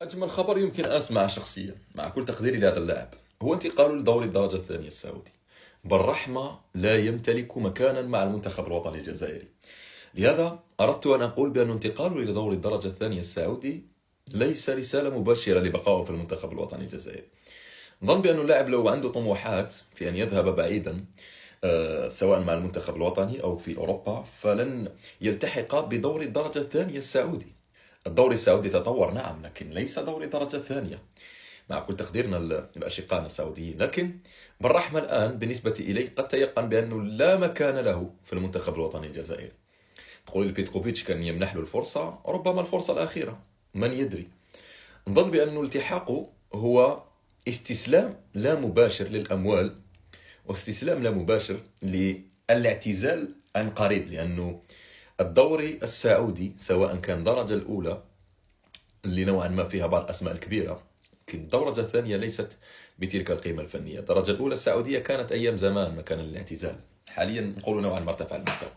أجمل خبر يمكن أن أسمع شخصيا مع كل تقديري لهذا اللاعب هو انتقاله لدوري الدرجة الثانية السعودي. بالرحمة لا يمتلك مكانا مع المنتخب الوطني الجزائري. لهذا أردت أن أقول بأن انتقاله إلى دوري الدرجة الثانية السعودي ليس رسالة مباشرة لبقائه في المنتخب الوطني الجزائري. نظن بأن اللاعب لو عنده طموحات في أن يذهب بعيدا سواء مع المنتخب الوطني أو في أوروبا فلن يلتحق بدوري الدرجة الثانية السعودي. الدوري السعودي تطور نعم، لكن ليس دوري الدرجة الثانية مع كل تقديرنا لأشقائنا السعوديين. لكن بالرحمة الآن بالنسبة إلي قد تيقن بأنه لا مكان له في المنتخب الوطني الجزائري. تقول لي بيتكوفيتش كان يمنح له الفرصة، ربما الفرصة الأخيرة، من يدري. نظن بأن التحاقه هو استسلام لا مباشر للأموال واستسلام لا مباشر للاعتزال عن قريب، لأنه الدوري السعودي سواء كان الدرجة الأولى اللي نوعا ما فيها بعض الأسماء الكبيرة، لكن الدرجة الثانية ليست بتلك القيمة الفنية. الدرجة الأولى السعودية كانت أيام زمان مكان الاعتزال، حاليا نقول نوعا ما ارتفع المستوى.